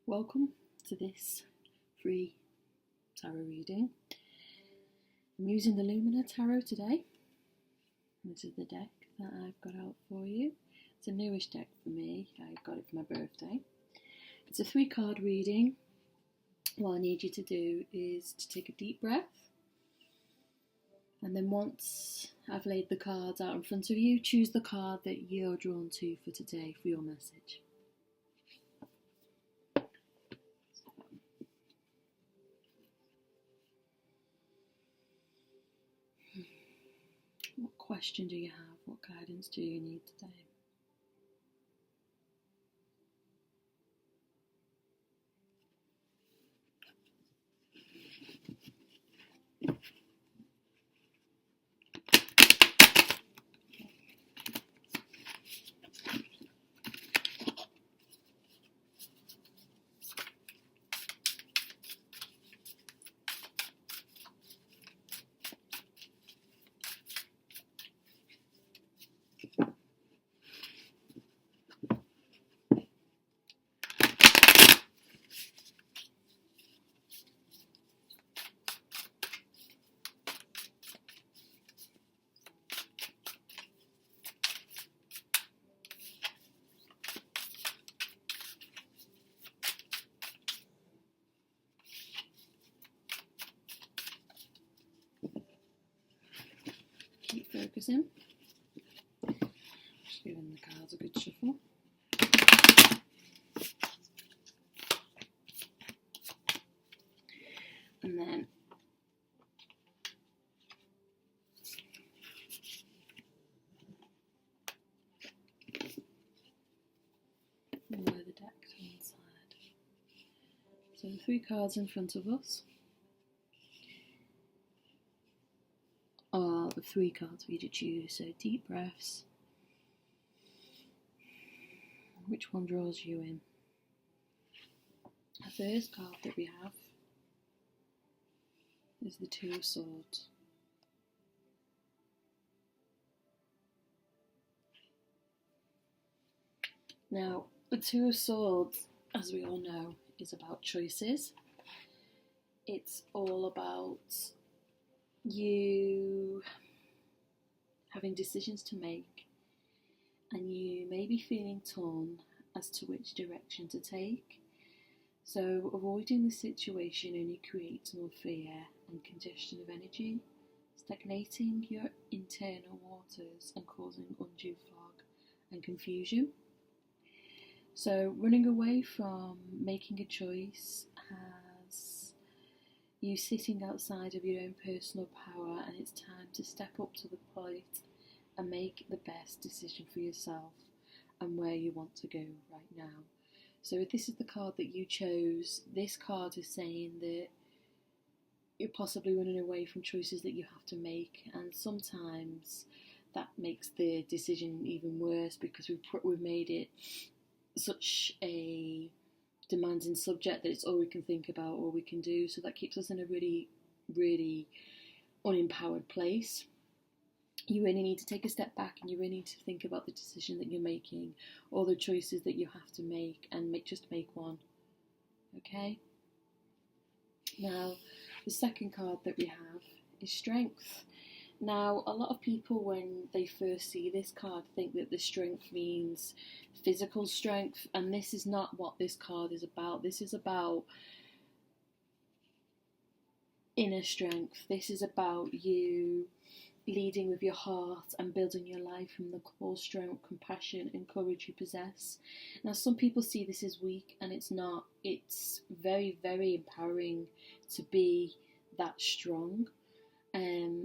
Welcome to this free tarot reading. I'm using the Lumina tarot today. This is the deck that I've got out for you. It's a newish deck for me. I got it for my birthday. It's a 3-card reading. What I need you to do is to take a deep breath, and then once I've laid the cards out in front of you, choose the card that you're drawn to for today for your message. What question do you have? What guidance do you need today? Keep focusing. Just giving the cards a good shuffle. And then lower the deck to one side. So the 3 cards in front of us are the 3 cards for you to choose. So deep breaths. Which one draws you in? The first card that we have is the 2 of Swords. Now, the 2 of Swords, as we all know, is about choices. It's all about you having decisions to make, and you may be feeling torn as to which direction to take. So avoiding the situation only creates more fear and congestion of energy, stagnating your internal waters and causing undue fog and confusion. So running away from making a choice has you sitting outside of your own personal power, and it's time to step up to the plate and make the best decision for yourself and where you want to go right now. So if this is the card that you chose, this card is saying that you're possibly running away from choices that you have to make, and sometimes that makes the decision even worse because we've made it such a demanding subject that it's all we can think about, all we can do. So that keeps us in a really, really unempowered place. You really need to take a step back, and you really need to think about the decision that you're making, all the choices that you have to make, and just make one. Okay? Now, the second card that we have is Strength. Now, a lot of people, when they first see this card, think that the strength means physical strength, and this is not what this card is about. This is about inner strength. This is about you leading with your heart and building your life from the core strength, compassion and courage you possess. Now, some people see this as weak, and it's not. It's very, very empowering to be that strong.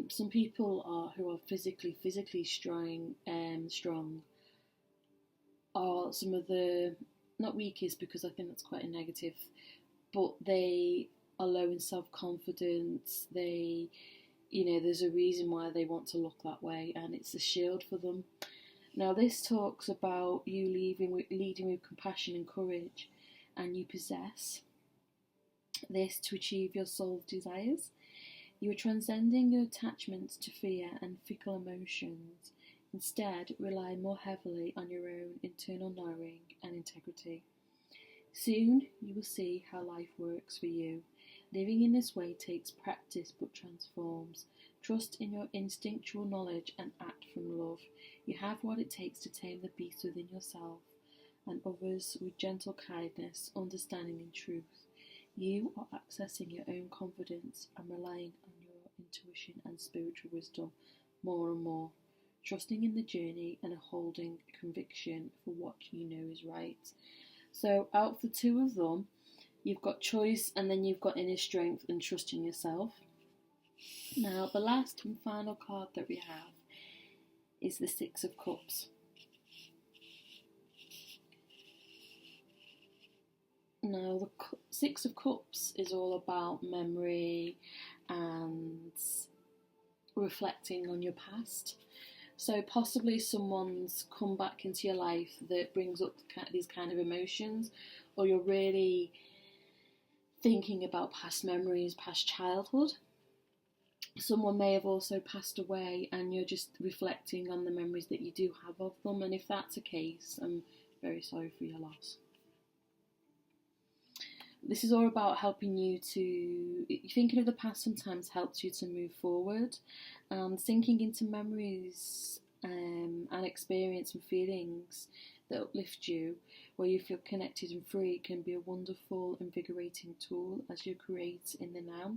Some people who are physically strong are some of the, not weakest because I think that's quite a negative, but they are low in self-confidence. There's a reason why they want to look that way, and it's a shield for them. Now, this talks about you leading with compassion and courage, and you possess this to achieve your soul's desires. You are transcending your attachments to fear and fickle emotions. Instead, rely more heavily on your own internal knowing and integrity. Soon you will see how life works for you. Living in this way takes practice but transforms. Trust in your instinctual knowledge and act from love. You have what it takes to tame the beast within yourself and others with gentle kindness, understanding and truth. You are accessing your own confidence and relying on your intuition and spiritual wisdom more and more, trusting in the journey and holding conviction for what you know is right. So out of the two of them, you've got choice and then you've got inner strength and trust in yourself. Now the last and final card that we have is the Six of Cups. Now the Six of Cups is all about memory and reflecting on your past. So possibly someone's come back into your life that brings up these kind of emotions, or you're really thinking about past memories, past childhood. Someone may have also passed away and you're just reflecting on the memories that you do have of them, and if that's the case, I'm very sorry for your loss. This is all about helping you to, thinking of the past sometimes helps you to move forward, and sinking into memories and experience and feelings that uplift you, where you feel connected and free, can be a wonderful, invigorating tool as you create in the now.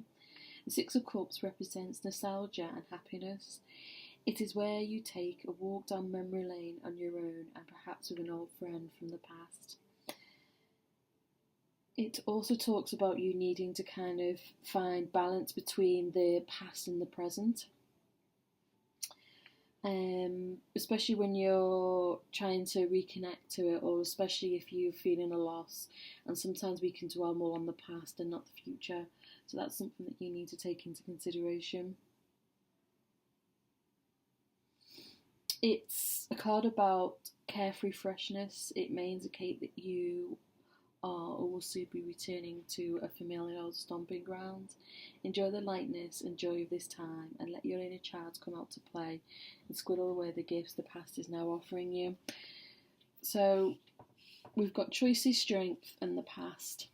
The Six of Cups represents nostalgia and happiness. It is where you take a walk down memory lane on your own and perhaps with an old friend from the past. It also talks about you needing to kind of find balance between the past and the present. Especially when you're trying to reconnect to it, or especially if you're feeling a loss, and sometimes we can dwell more on the past and not the future, so that's something that you need to take into consideration. It's a card about carefree freshness. It may indicate that you are also be returning to a familiar old stomping ground. Enjoy the lightness and joy of this time, and let your inner child come out to play and squirrel away the gifts the past is now offering you. So we've got choices, strength and the past.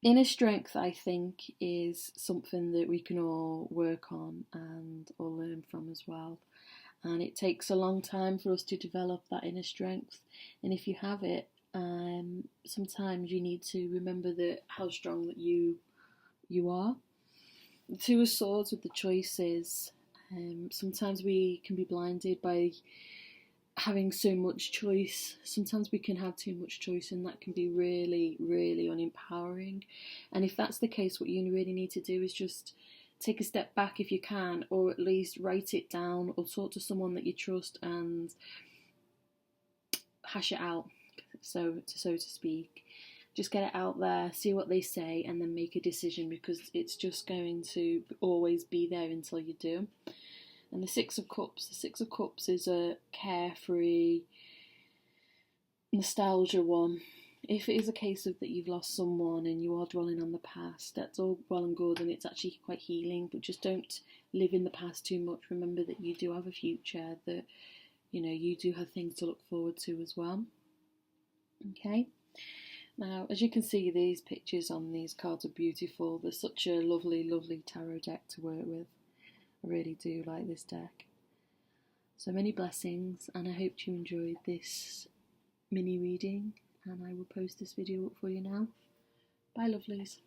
Inner strength, I think, is something that we can all work on and all learn from as well. And it takes a long time for us to develop that inner strength. And if you have it, sometimes you need to remember that how strong that you are. The Two of Swords with the choices. Sometimes we can be blinded by having so much choice. Sometimes we can have too much choice, and that can be really, really unempowering. And if that's the case, what you really need to do is just take a step back if you can, or at least write it down or talk to someone that you trust and hash it out, so to speak. Just get it out there, see what they say, and then make a decision, because it's just going to always be there until you do. And the Six of Cups is a carefree, nostalgia one. If it is a case of that you've lost someone and you are dwelling on the past, that's all well and good, and it's actually quite healing, but just don't live in the past too much. Remember that you do have a future, that you do have things to look forward to as well. Okay, now as you can see, these pictures on these cards are beautiful. They're such a lovely, lovely tarot deck to work with. I really do like this deck. So many blessings, and I hope you enjoyed this mini reading, and I will post this video up for you now. Bye lovelies.